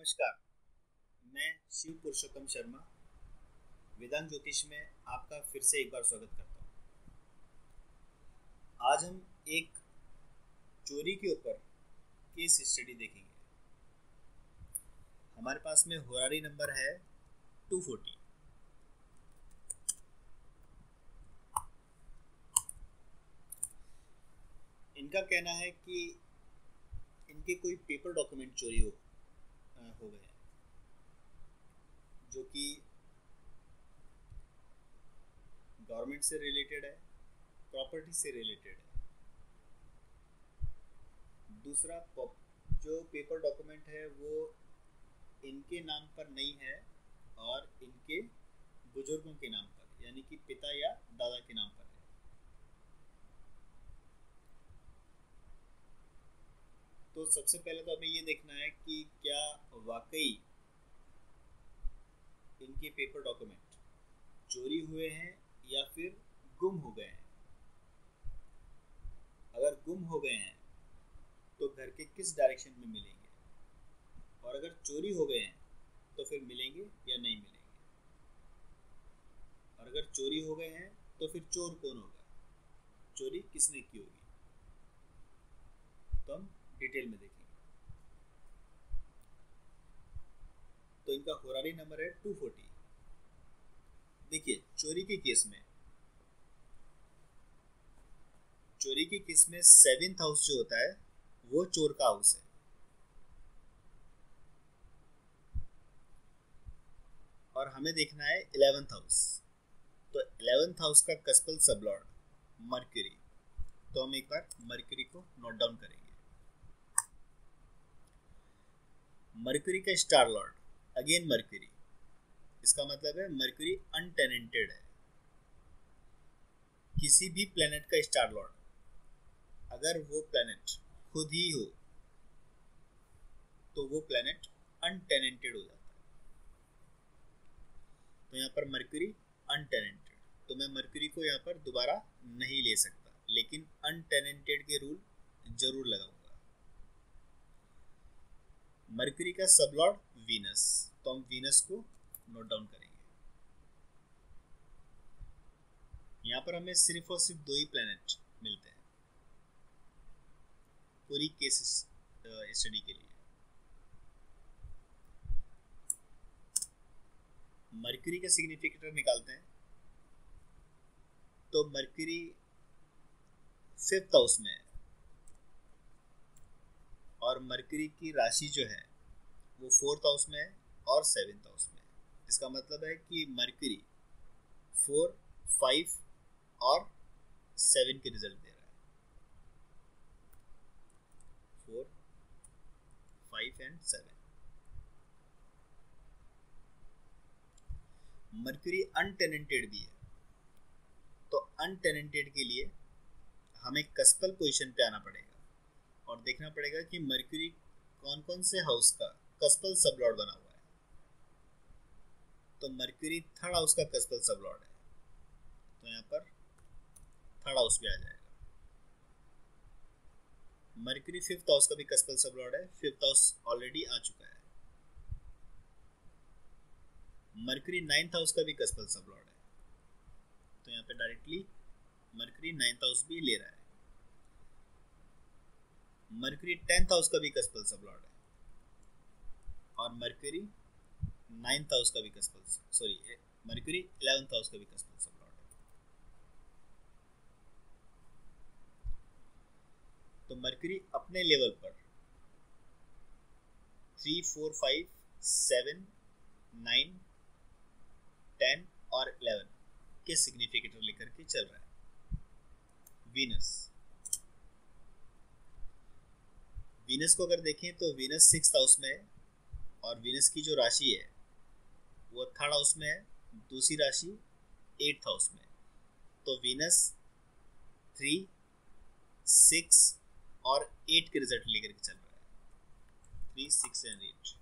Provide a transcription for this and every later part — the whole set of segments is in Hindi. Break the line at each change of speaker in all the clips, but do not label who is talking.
नमस्कार, मैं शिव पुरुषोत्तम शर्मा वेदांत ज्योतिष में आपका फिर से एक बार स्वागत करता हूँ। आज हम एक चोरी के ऊपर केस स्टडी देखेंगे। हमारे पास में होरारी नंबर है 240। इनका कहना है कि इनके कोई पेपर डॉक्यूमेंट चोरी हो गए हैं, जो कि गवर्नमेंट से रिलेटेड है, प्रॉपर्टी से रिलेटेड है। दूसरा, जो पेपर डॉक्यूमेंट है वो इनके नाम पर नहीं है और इनके बुजुर्गों के नाम पर, यानी कि पिता या दादा के नाम पर है। तो सबसे पहले तो हमें ये देखना है कि क्या वाकई इनके पेपर डॉक्यूमेंट चोरी हुए हैं या फिर गुम हो गए हैं। अगर गुम हो गए हैं तो घर के किस डायरेक्शन में मिलेंगे, और अगर चोरी हो गए हैं तो फिर मिलेंगे या नहीं मिलेंगे, और अगर चोरी हो गए हैं तो फिर चोर कौन होगा, चोरी किसने की होगी, तो हम डिटेल में देखेंगे। तो इनका होरारी नंबर है 240। देखिए, चोरी के केस में 7th हाउस जो होता है वो चोर का हाउस है। और हमें देखना है 11th हाउस। तो 11th हाउस का कस्पल सबलॉर्ड मर्क्यूरी। तो हम एक बार मर्क्यूरी को नोट डाउन करेंगे। मर्क्यूरी का स्टार लॉर्ड अगेन मर्क्यूरी। इसका मतलब है मर्क्यूरी अनटेनेंटेड है। किसी भी प्लेनेट का स्टार लॉर्ड, अगर वो प्लेनेट खुद ही हो तो वो प्लेनेट अनटेनेंटेड हो जाता है। तो यहाँ पर मर्क्यूरी अनटेनेंटेड, तो मैं मर्क्यूरी को यहाँ पर दोबारा नहीं ले सकता, लेकिन अनटेनेंटेड के रूल जरूर लगाऊंगा। मर्क्यूरी का सबलॉर्ड वीनस, तो हम वीनस को नोट डाउन करेंगे। यहाँ पर हमें सिर्फ और सिर्फ 2 ही प्लेनेट मिलते हैं पूरी केस स्टडी के लिए। मर्क्यूरी का सिग्निफिकेटर निकालते हैं। तो मर्क्यूरी 5th हाउस में है और मर्क्यूरी की राशि जो है वो 4th हाउस में है और 7th हाउस में है। इसका मतलब है कि मर्क्यूरी 4, 5 और 7 के रिजल्ट दे रहा है। 4, 5 एंड 7। मर्क्यूरी अनटेनेंटेड भी है, तो अनटेनेंटेड के लिए हमें कस्पल पोजीशन पे आना पड़ेगा और देखना पड़ेगा कि मर्क्यूरी कौन कौन से हाउस का कस्पल सबलॉर्ड बना हुआ है। तो मर्क्यूरी 3rd हाउस का कस्पल सबलॉर्ड है, तो यहाँ पर 3rd हाउस भी आ जाएगा। मर्क्यूरी 5th हाउस का भी कस्पल सबलॉर्ड है, 5th हाउस ऑलरेडी आ चुका है। मर्क्यूरी 9th हाउस का भी कस्पल सबलॉर्ड है, तो यहाँ पे डायरेक्टली मर्क्यूरी 9th हाउस भी ले रहा है। मर्क्यूरी 10th हाउस का भी कस्पल सबलॉर्ड है और मर्क्यूरी 9th हाउस का भी मर्क्यूरी 11th हाउस का भी कस्पल सबलॉर्ड है। तो मर्क्यूरी अपने लेवल पर 3, 4, 5, 7, 9, 10 और 11 के सिग्निफिकेटर लेकर के चल रहा है। वीनस को अगर देखें तो वीनस 6th हाउस में है और वीनस की जो राशि है वो 3rd हाउस में है, दूसरी राशि 8th हाउस में है। तो वीनस 3, 6 और 8 के रिजल्ट लेकर के चल रहा है। 3, 6 एंड 8।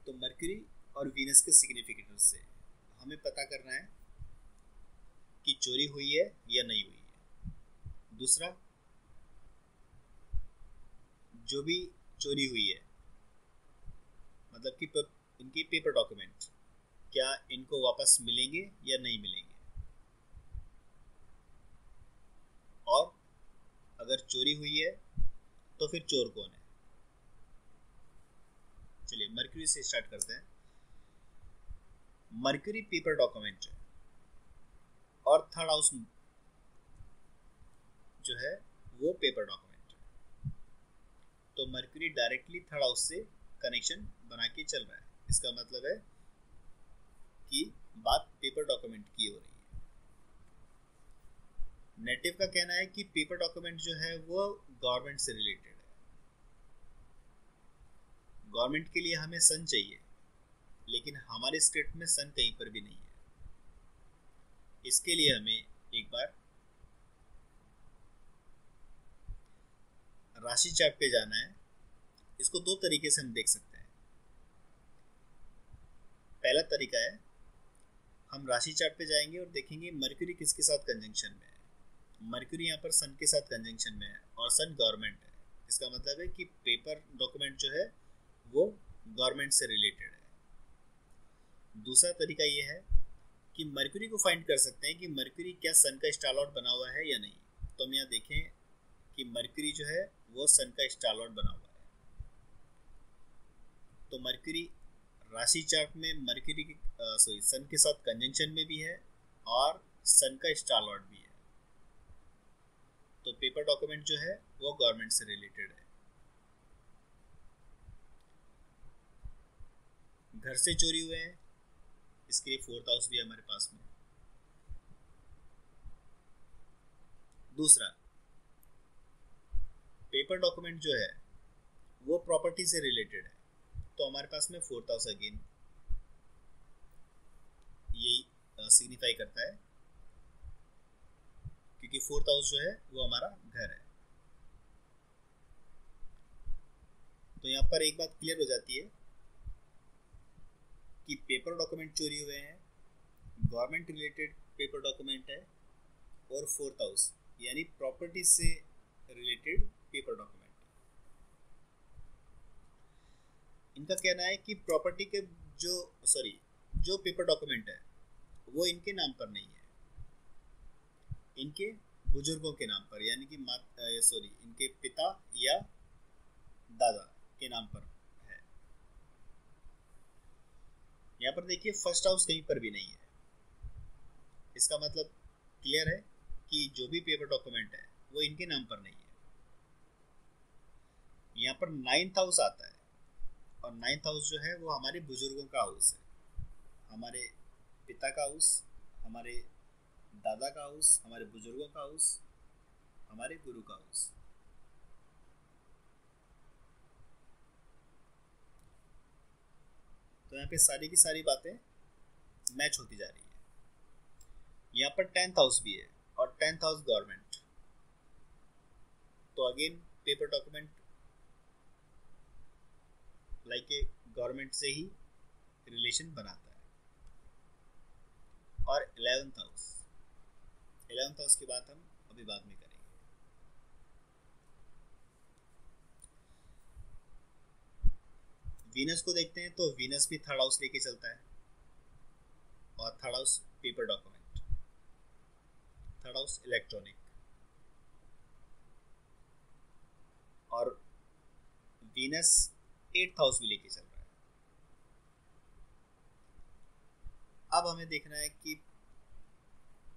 तो मर्क्यूरी और वीनस के सिग्निफिकेटर से हमें पता करना है कि चोरी हुई है या नहीं हुई है। दूसरा, जो भी चोरी हुई है, मतलब कि इनके पेपर डॉक्यूमेंट, क्या इनको वापस मिलेंगे या नहीं मिलेंगे, और अगर चोरी हुई है तो फिर चोर कौन है। चलिए मर्क्यूरी से स्टार्ट करते हैं। मर्क्यूरी पेपर डॉक्यूमेंट है और थर्ड हाउस जो है वो पेपर डॉक्यूमेंट है। तो मर्क्यूरी डायरेक्टली थर्ड हाउस से कनेक्शन बना के चल रहा है। इसका मतलब है कि बात पेपर डॉक्यूमेंट की हो रही है। नेटिव का कहना है कि पेपर डॉक्यूमेंट जो है वो गवर्नमेंट से रिलेटेड है। गवर्नमेंट के लिए हमें सन चाहिए, लेकिन हमारे स्टेट में सन कहीं पर भी नहीं है। इसके लिए हमें एक बार राशि चार्ट पे जाना है। इसको दो तरीके से हम देख सकते हैं। पहला तरीका है, हम राशि चार्ट पे जाएंगे और देखेंगे मर्क्यूरी किसके साथ कंजंक्शन में है। मर्क्यूरी यहाँ पर सन के साथ कंजंक्शन में है और सन गवर्नमेंट है। इसका मतलब है कि पेपर डॉक्यूमेंट जो है वो गवर्नमेंट से रिलेटेड है। दूसरा तरीका ये है कि मर्क्यूरी को फाइंड कर सकते हैं कि मर्क्यूरी क्या सन का स्टार लॉर्ड बना हुआ है या नहीं। तो हम यहाँ देखें कि मर्क्यूरी जो है वो सन का स्टार लॉर्ड बना हुआ है। तो मर्क्यूरी राशि चार्ट में मर्क्यूरी की सन के साथ कंजंक्शन में भी है और सन का स्टार लॉर्ड भी है। तो पेपर डॉक्यूमेंट जो है वो गवर्नमेंट से रिलेटेड है। घर से चोरी हुए हैं, इसके लिए फोर्थ हाउस भी है हमारे पास में। दूसरा, पेपर डॉक्यूमेंट जो है वो प्रॉपर्टी से रिलेटेड है। तो हमारे पास में फोर्थ हाउस अगेन यही सिग्निफाई करता है, क्योंकि फोर्थ हाउस जो है वो हमारा घर है। तो यहाँ पर एक बात क्लियर हो जाती है कि पेपर डॉक्यूमेंट चोरी हुए हैं, गवर्नमेंट रिलेटेड पेपर डॉक्यूमेंट है, और फोर्थ हाउस यानी प्रॉपर्टी से रिलेटेड पेपर डॉक्यूमेंट। इनका कहना है कि प्रॉपर्टी के जो पेपर डॉक्यूमेंट है वो इनके नाम पर नहीं है, इनके बुजुर्गों के नाम पर, यानी कि इनके पिता या दादा के नाम पर है। यहाँ पर देखिए फर्स्ट हाउस कहीं पर भी नहीं है। इसका मतलब क्लियर है कि जो भी पेपर डॉक्यूमेंट है वो इनके नाम पर नहीं है। यहाँ पर नाइन्थ हाउस आता है और नाइन्थ हाउस जो है वो हमारे बुजुर्गों का हाउस है, हमारे पिता का हाउस, हमारे दादा का हाउस, हमारे बुजुर्गों का हाउस, हमारे गुरु का हाउस। तो यहाँ पे सारी की सारी बातें मैच होती जा रही है। यहाँ पर टेंथ हाउस भी है और टेंथ हाउस गवर्नमेंट। तो again paper document like a government से ही रिलेशन बनाता है। और 11th हाउस की बात हम अभी बाद में करेंगे। वीनस को देखते हैं तो वीनस भी थर्ड हाउस लेके चलता है और third house paper document, third house electronic, और वीनस 8th हाउस भी लेके चल रहा है। अब हमें देखना है कि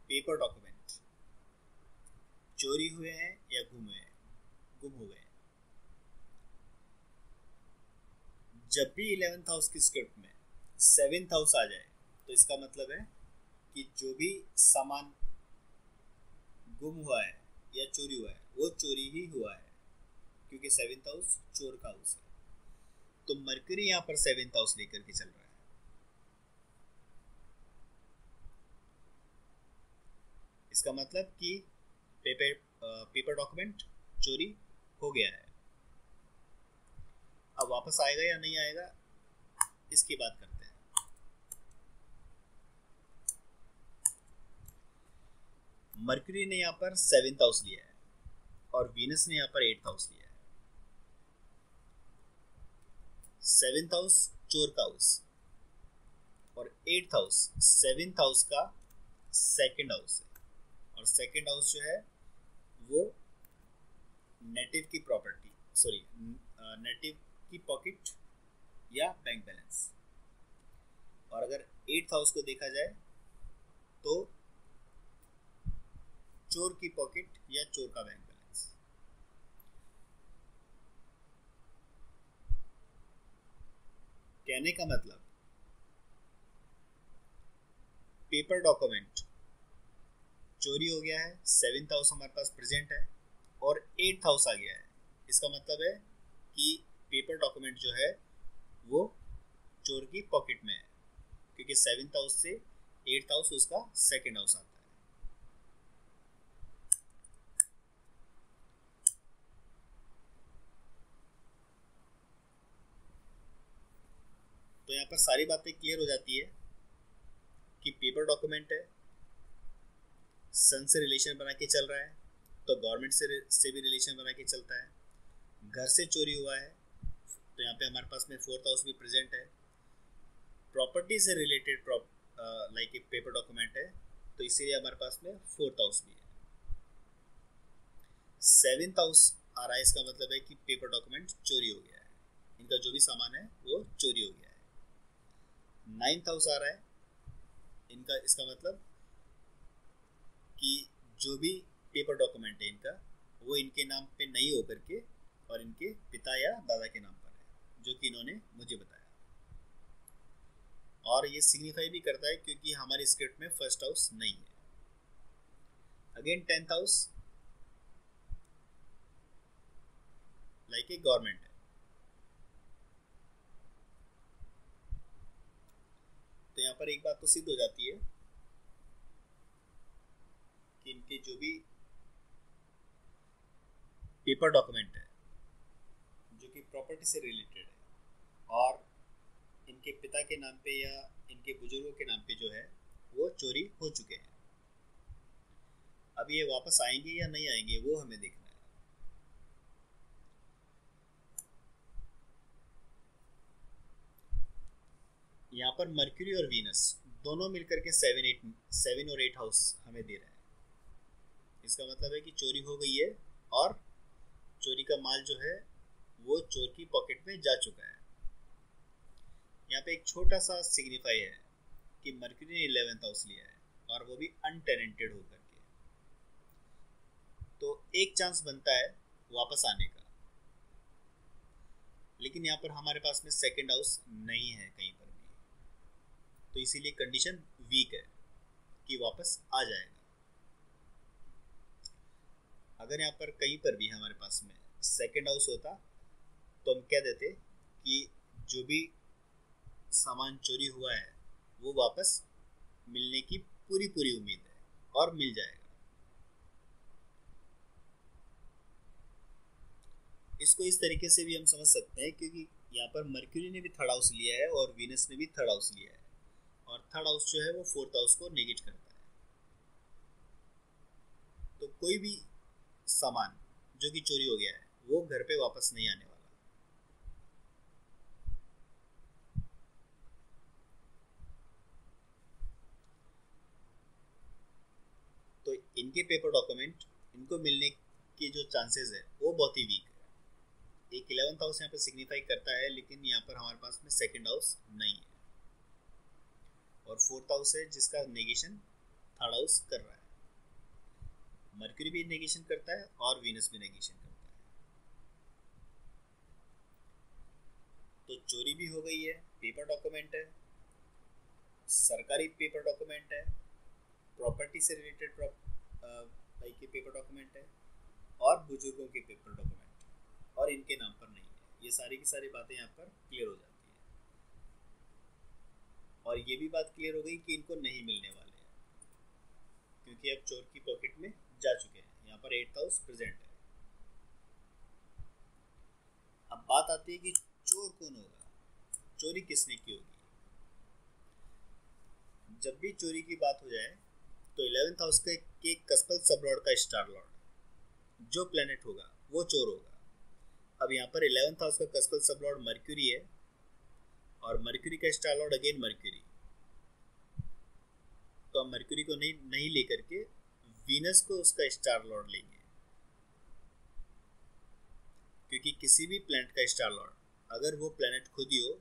पेपर डॉक्यूमेंट चोरी हुए हैं या गुम हो गए हैं। जब भी 11th हाउस की स्क्रिप्ट में 7th हाउस आ जाए तो इसका मतलब है कि जो भी सामान गुम हुआ है या चोरी हुआ है वो चोरी ही हुआ है, क्योंकि 7th हाउस चोर का हाउस है। तो मर्क्यूरी यहाँ पर 7th हाउस लेकर के चल रहा है। इसका मतलब कि पेपर डॉक्यूमेंट चोरी हो गया है। अब वापस आएगा या नहीं आएगा इसकी बात करते हैं। मर्क्यूरी ने यहाँ पर 7th हाउस लिया है और वीनस ने यहाँ पर 8th हाउस लिया है। सेवेंथ हाउस चोर का हाउस, और एट्थ हाउस सेवेंथ हाउस का सेकंड हाउस है, और सेकंड हाउस जो है वो नेटिव की प्रॉपर्टी, सॉरी नेटिव की पॉकेट या बैंक बैलेंस। और अगर एट्थ हाउस को देखा जाए तो चोर की पॉकेट या चोर का बैंक बैलेंस। कहने का मतलब पेपर डॉक्यूमेंट चोरी हो गया है, सेवेंथ हाउस हमारे पास प्रेजेंट है और एट्थ हाउस आ गया है। इसका मतलब है कि पेपर डॉक्यूमेंट जो है वो चोर की पॉकेट में है, क्योंकि सेवेंथ हाउस से एट्थ हाउस उसका सेकंड हाउस आता है। तो यहाँ पर सारी बातें क्लियर हो जाती है कि पेपर डॉक्यूमेंट है, सन से रिलेशन बना के चल रहा है तो गवर्नमेंट से भी रिलेशन बना के चलता है। घर से चोरी हुआ है तो यहाँ पे हमारे पास में फोर्थ हाउस भी प्रेजेंट है। प्रॉपर्टी से रिलेटेड लाइक एक पेपर डॉक्यूमेंट है तो इसीलिए हमारे पास में फोर्थ हाउस भी है। सेवेंथ हाउस आ रहा है, इसका मतलब है कि पेपर डॉक्यूमेंट चोरी हो गया है, इनका जो भी सामान है वो चोरी हो गया है। नाइन्थ हाउस आ रहा है, इनका इसका मतलब कि जो भी पेपर डॉक्यूमेंट है इनका वो इनके नाम पे नहीं होकर के और इनके पिता या दादा के नाम पर है, जो कि इन्होंने मुझे बताया। और ये सिग्निफाई भी करता है क्योंकि हमारे स्क्रिप्ट में फर्स्ट हाउस नहीं है। Again tenth house like a government है, तो यहाँ पर एक बात तो सिद्ध हो जाती है कि इनके जो भी पेपर डॉक्यूमेंट है जो कि प्रॉपर्टी से रिलेटेड है और इनके पिता के नाम पे या इनके बुजुर्गों के नाम पे जो है वो चोरी हो चुके हैं। अब ये वापस आएंगे या नहीं आएंगे वो हमें देखना है। यहाँ पर मर्क्यूरी और वीनस दोनों मिलकर के सेवन और एट हाउस हमें दे रहे हैं। इसका मतलब है कि चोरी हो गई है और चोरी का माल जो है वो चोर की पॉकेट में जा चुका है। यहाँ पे एक छोटा सा सिग्निफाई है कि मर्क्यूरी ने 11th हाउस लिया है और वो भी अनटेनेंटेड होकर के, तो एक चांस बनता है वापस आने का। लेकिन यहाँ पर हमारे पास में सेकंड हाउस नहीं है कहीं पर भी, तो इसीलिए कंडीशन वीक है कि वापस आ जाएगा। अगर यहाँ पर कहीं पर भी हमारे पास में सेकंड हाउस होता तो हम कह देते कि जो भी सामान चोरी हुआ है वो वापस मिलने की पूरी पूरी उम्मीद है और मिल जाएगा। इसको इस तरीके से भी हम समझ सकते हैं क्योंकि यहाँ पर मर्क्यूरी ने भी थर्ड हाउस लिया है और वीनस ने भी थर्ड हाउस लिया है, और थर्ड हाउस जो है वो फोर्थ हाउस को नेगेट करता है। तो कोई भी सामान जो कि चोरी हो गया है वो घर पे वापस नहीं आने वाला। तो इनके पेपर डॉक्यूमेंट इनको मिलने के जो चांसेस है वो बहुत ही वीक है। एक 11th हाउस यहाँ पे सिग्निफाई करता है, लेकिन यहाँ पर हमारे पास में सेकंड हाउस नहीं है, और फोर्थ हाउस है जिसका नेगेशन थर्ड हाउस कर रहा है। मर्क्यूरी भी नेगेशन करता है और वीनस भी नेगेशन करता है। तो चोरी भी हो गई है, पेपर डॉक्यूमेंट है, सरकारी पेपर डॉक्यूमेंट है, प्रॉपर्टी से रिलेटेड लाइक के पेपर डॉक्यूमेंट है, और बुजुर्गों के पेपर डॉक्यूमेंट और इनके नाम पर नहीं है। ये सारी की सारी बातें यहाँ पर क्लियर हो जाती है, और ये भी बात क्लियर हो गई कि इनको नहीं मिलने वाले हैं क्योंकि अब चोर की पॉकेट में जा चुके हैं। यहाँ पर एट्थ हाउस प्रेजेंट है। अब बात आती है कि चोर कौन होगा, चोरी किसने की होगी। जब भी चोरी की बात हो जाए तो 11th हाउस के कस्पल सब लॉर्ड का स्टार लॉर्ड जो प्लेनेट होगा वो चोर होगा। अब यहाँ पर 11th हाउस का कस्पल सब लॉर्ड मर्क्यूरी है और मरक्यूरी का स्टार लॉर्ड अगेन मरक्यूरी, तो हम मरक्यूरी को नहीं लेकर के वीनस को उसका स्टार लॉर्ड लेंगे, क्योंकि किसी भी प्लैनेट का स्टार लॉर्ड अगर वो प्लैनेट खुद ही हो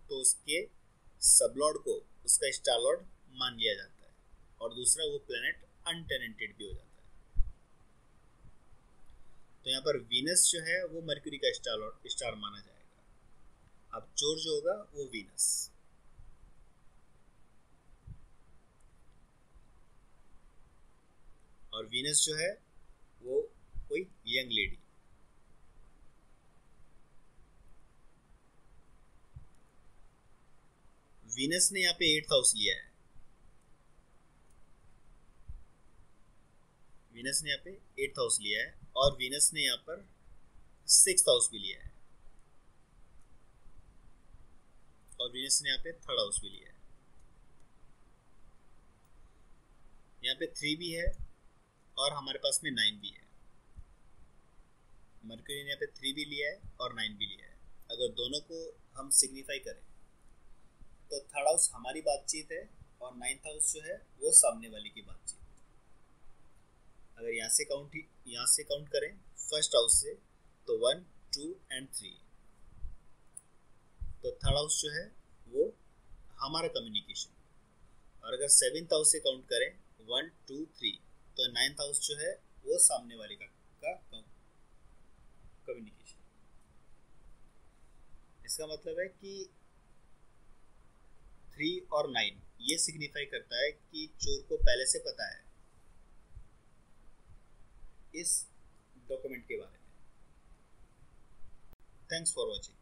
तो उसके सबलॉर्ड को उसका स्टार लॉर्ड मान लिया जाता है, और दूसरा वो प्लैनेट अनटेनेंटेड भी हो जाता है। तो यहाँ पर वीनस जो है वो मरक्यूरी का स्टार माना जाएगा। अब चोर जो होगा वो वीनस, और वीनस जो है वो कोई यंग लेडी। वीनस ने यहाँ पे 8th हाउस लिया है, वीनस ने यहाँ पे 8th हाउस लिया है, और वीनस ने यहाँ पर 6th हाउस भी लिया है, और वीनस ने यहाँ पे 3rd हाउस भी लिया है। यहाँ पे 3 भी है और हमारे पास में 9 भी है। मरक्यूरी ने यहाँ पे 3 भी लिया है और 9 भी लिया है। अगर दोनों को हम सिग्निफाई करें तो 3rd हाउस हमारी बातचीत है और 9th हाउस जो है वो सामने वाले की बातचीत। अगर यहाँ से काउंट करें फर्स्ट हाउस से तो 1, 2 एंड 3, तो 3rd हाउस जो है वो हमारा कम्युनिकेशन। और अगर 7th हाउस से काउंट करें 1, 2, 3, तो 9th हाउस जो है वो सामने वाले का कम्युनिकेशन। इसका मतलब है कि 3 और 9 ये सिग्निफाई करता है कि चोर को पहले से पता है इस डॉक्यूमेंट के बारे में। Thanks for watching.